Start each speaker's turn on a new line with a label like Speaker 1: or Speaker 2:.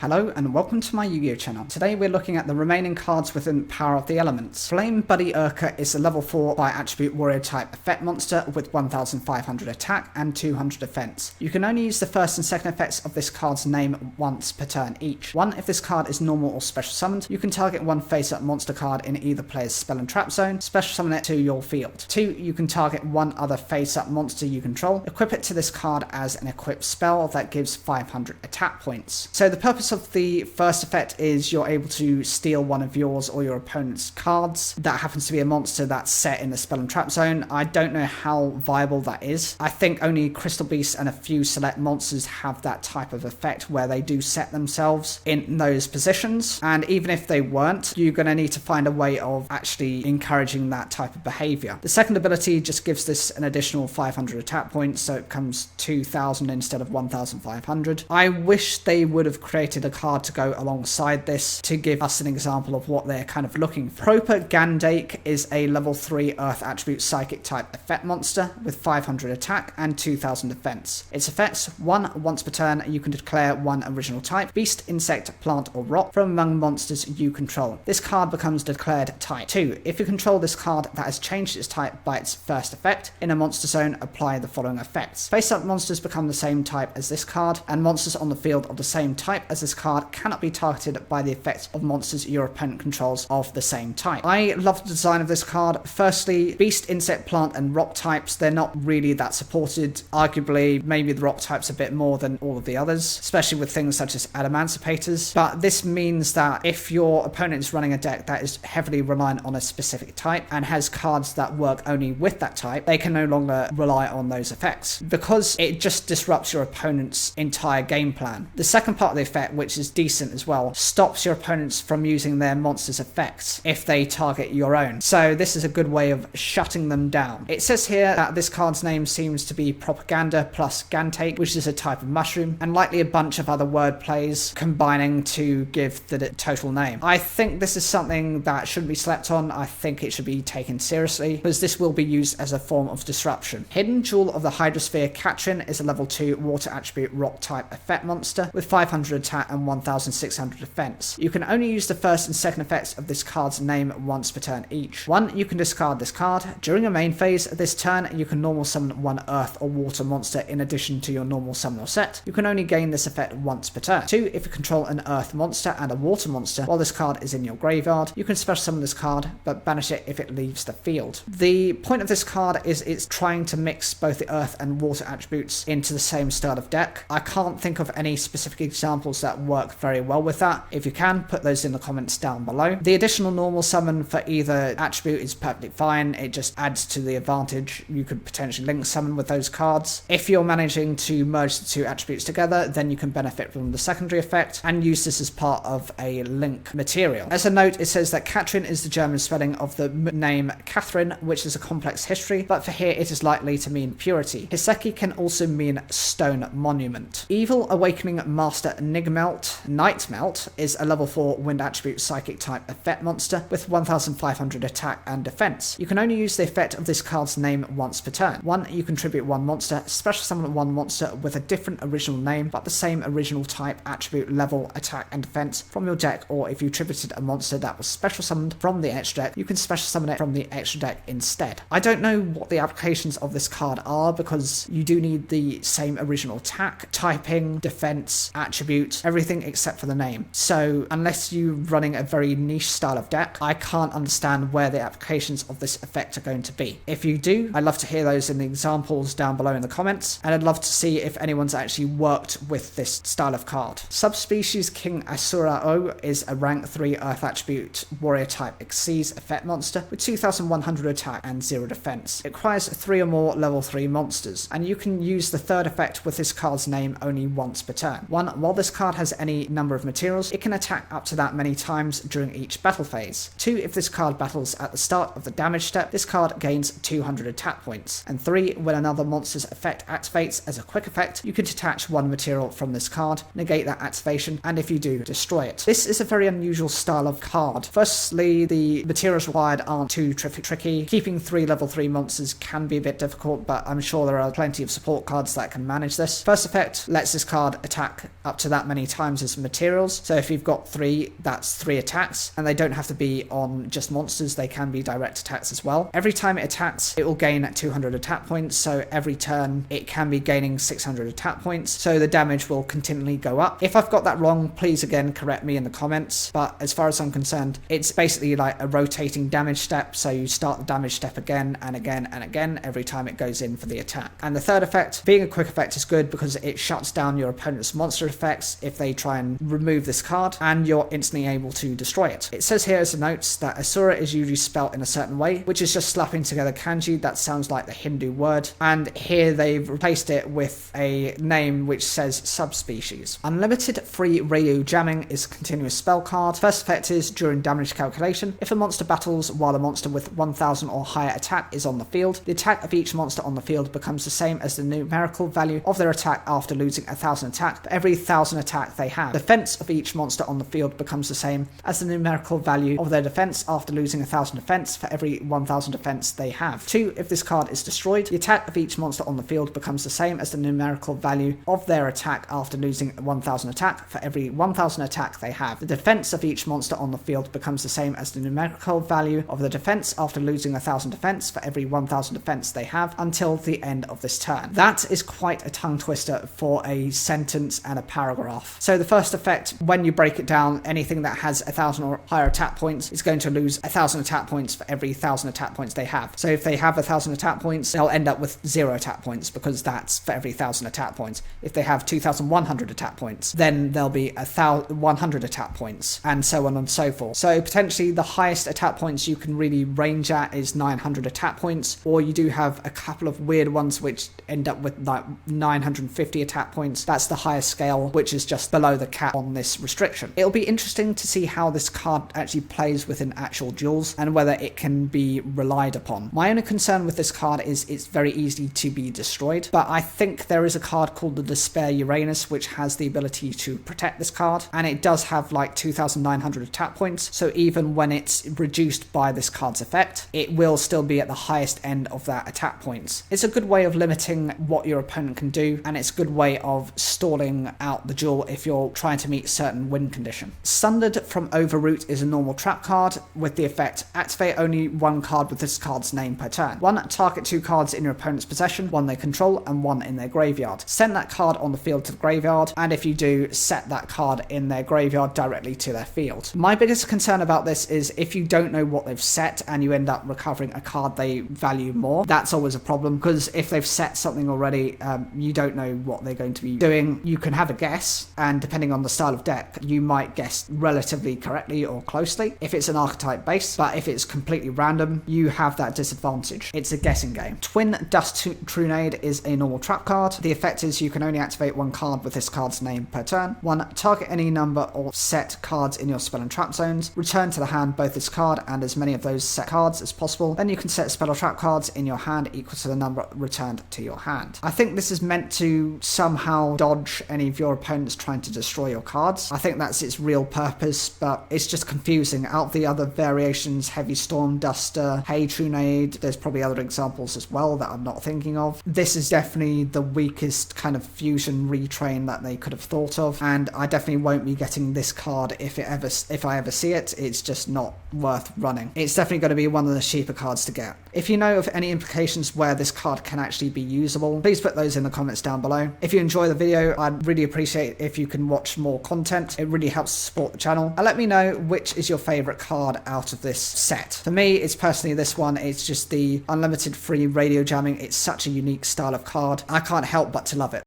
Speaker 1: Hello and welcome to my Yu-Gi-Oh channel. Today we're looking at the remaining cards within Power of the Elements. Flame Buddy Urka is a level 4 by attribute warrior type effect monster with 1500 attack and 200 defense. You can only use the first and second effects of this card's name once per turn each. 1. If this card is normal or special summoned, you can target one face-up monster card in either player's spell and trap zone, special summon it to your field. 2. You can target one other face-up monster you control, equip it to this card as an equipped spell that gives 500 attack points. So the purpose of the first effect is you're able to steal one of yours or your opponent's cards. That happens to be a monster that's set in the spell and trap zone. I don't know how viable that is. I think only Crystal Beasts and a few select monsters have that type of effect where they do set themselves in those positions, and even if they weren't, you're going to need to find a way of actually encouraging that type of behavior. The second ability just gives this an additional 500 attack points, so it becomes 2000 instead of 1500. I wish they would have created a card to go alongside this to give us an example of what they're kind of looking for. Propagandake is a level 3 earth attribute psychic type effect monster with 500 attack and 2000 defense. Its effects: 1. Once per turn you can declare one original type, beast, insect, plant or rock, from among monsters you control. This card becomes declared type. 2. If you control this card that has changed its type by its first effect, in a monster zone apply the following effects. Face-up monsters become the same type as this card, and monsters on the field of the same type as this card cannot be targeted by the effects of monsters your opponent controls of the same type. I love the design of this card. Firstly, beast, insect, plant and rock types, they're not really that supported. Arguably, maybe the rock types a bit more than all of the others, especially with things such as adamanticators. But this means that if your opponent is running a deck that is heavily reliant on a specific type and has cards that work only with that type, they can no longer rely on those effects, because it just disrupts your opponent's entire game plan. The second part of the effect, which is decent as well, stops your opponents from using their monster's effects if they target your own. So this is a good way of shutting them down. It says here that this card's name seems to be Propaganda plus Gantake, which is a type of mushroom, and likely a bunch of other word plays combining to give the total name. I think this is something that shouldn't be slept on. I think it should be taken seriously, because this will be used as a form of disruption. Hidden Jewel of the Hydrosphere Katrin is a level 2 water attribute rock type effect monster with 500 attack and 1600 defense. You can only use the first and second effects of this card's name once per turn each. 1. You can discard this card. During a main phase of this turn, you can normal summon one earth or water monster in addition to your normal summon or set. You can only gain this effect once per turn. 2. If you control an earth monster and a water monster while this card is in your graveyard, you can special summon this card but banish it if it leaves the field. The point of this card is it's trying to mix both the earth and water attributes into the same style of deck. I can't think of any specific examples that work very well with that. If you can, put those in the comments down below. The additional normal summon for either attribute is perfectly fine. It just adds to the advantage. You could potentially link summon with those cards. If you're managing to merge the two attributes together, then you can benefit from the secondary effect and use this as part of a link material. As a note, it says that Katrin is the German spelling of the name Catherine, which is a complex history, but for here it is likely to mean purity. Hiseki can also mean stone monument. Evil Awakening Master Nightmelt is a level 4 wind attribute psychic type effect monster with 1500 attack and defense. You can only use the effect of this card's name once per turn. 1. You contribute one monster, special summon one monster with a different original name but the same original type, attribute, level, attack and defense from your deck, or if you tributed a monster that was special summoned from the extra deck, you can special summon it from the extra deck instead. I don't know what the applications of this card are, because you do need the same original attack, typing, defense, attribute, everything except for the name. So unless you're running a very niche style of deck, I can't understand where the applications of this effect are going to be. If you do, I'd love to hear those in the examples down below in the comments, and I'd love to see if anyone's actually worked with this style of card. Subspecies King Asura O is a rank 3 earth attribute warrior type Xyz effect monster with 2100 attack and 0 defense. It requires 3 or more level 3 monsters, and you can use the third effect with this card's name only once per turn. 1. While this card has any number of materials, it can attack up to that many times during each battle phase. 2. If this card battles at the start of the damage step, this card gains 200 attack points. And 3. When another monster's effect activates as a quick effect, you can detach one material from this card, negate that activation, and if you do, destroy it. This is a very unusual style of card. Firstly, the materials required aren't too tricky. Keeping 3 level 3 monsters can be a bit difficult, but I'm sure there are plenty of support cards that can manage this. First effect lets this card attack up to that many many times as materials. So if you've got 3, that's 3 attacks, and they don't have to be on just monsters, they can be direct attacks as well. Every time it attacks, it will gain 200 attack points, so every turn it can be gaining 600 attack points, so the damage will continually go up. If I've got that wrong, please again correct me in the comments, but as far as I'm concerned, it's basically like a rotating damage step, so you start the damage step again and again and again every time it goes in for the attack. And the third effect, being a quick effect, is good because it shuts down your opponent's monster effects if they try and remove this card, and you're instantly able to destroy it. It says here as a note that Asura is usually spelt in a certain way, which is just slapping together kanji that sounds like the Hindu word, and here they've replaced it with a name which says subspecies. Unlimited free radio jamming is a continuous spell card. First effect is during damage calculation. If a monster battles while a monster with 1000 or higher attack is on the field, the attack of each monster on the field becomes the same as the numerical value of their attack after losing 1000 attack for every 1000 attack they have. Defense of each monster on the field becomes the same as the numerical value of their defense after losing 1000 defense for every 1000 defense they have. 2. If this card is destroyed, the attack of each monster on the field becomes the same as the numerical value of their attack after losing 1000 attack for every 1000 attack they have. The defense of each monster on the field becomes the same as the numerical value of the defense after losing 1000 defense for every 1000 defense they have until the end of this turn. That is quite a tongue twister for a sentence and a paragraph. So the first effect, when you break it down, anything that has 1000 or higher attack points is going to lose 1000 attack points for every 1000 attack points they have. So if they have 1000 attack points, they'll end up with 0 attack points because that's for every 1000 attack points. If they have 2100 attack points, then there'll be 100 attack points, and so on and so forth. So potentially the highest attack points you can really range at is 900 attack points, or you do have a couple of weird ones which end up with like 950 attack points. That's the highest scale, which is just below the cap on this restriction. It'll be interesting to see how this card actually plays within actual duels and whether it can be relied upon. My only concern with this card is it's very easy to be destroyed, but I think there is a card called the Despair Uranus which has the ability to protect this card, and it does have like 2900 attack points, so even when it's reduced by this card's effect, it will still be at the highest end of that attack points. It's a good way of limiting what your opponent can do, and it's a good way of stalling out the duel if you're trying to meet certain win condition. Sundered from Overroot is a normal trap card with the effect activate only one card with this card's name per turn. 1. Target 2 cards in your opponent's possession, 1 they control and 1 in their graveyard. Send that card on the field to the graveyard, and if you do, set that card in their graveyard directly to their field. My biggest concern about this is if you don't know what they've set and you end up recovering a card they value more, that's always a problem, because if they've set something already, you don't know what they're going to be doing. You can have a guess, and depending on the style of deck, you might guess relatively correctly or closely if it's an archetype base, but if it's completely random, you have that disadvantage. It's a guessing game. Twin Dust Trunade is a normal trap card. The effect is you can only activate 1 card with this card's name per turn. 1. Target any number or set cards in your spell and trap zones. Return to the hand both this card and as many of those set cards as possible. Then you can set spell or trap cards in your hand equal to the number returned to your hand. I think this is meant to somehow dodge any of your opponents trying to destroy your cards. I think that's its real purpose, but it's just confusing. Out of the other variations, Heavy Storm Duster, Hey Trunade, there's probably other examples as well that I'm not thinking of. This is definitely the weakest kind of fusion retrain that they could have thought of, and I definitely won't be getting this card if I ever see it. It's just not worth running. It's definitely going to be one of the cheaper cards to get. If you know of any implications where this card can actually be usable, please put those in the comments down below. If you enjoy the video, I'd really appreciate if you can watch more content. It really helps support the channel. And let me know which is your favorite card out of this set. For me, it's personally this one. It's just the unlimited free radio jamming. It's such a unique style of card. I can't help but to love it.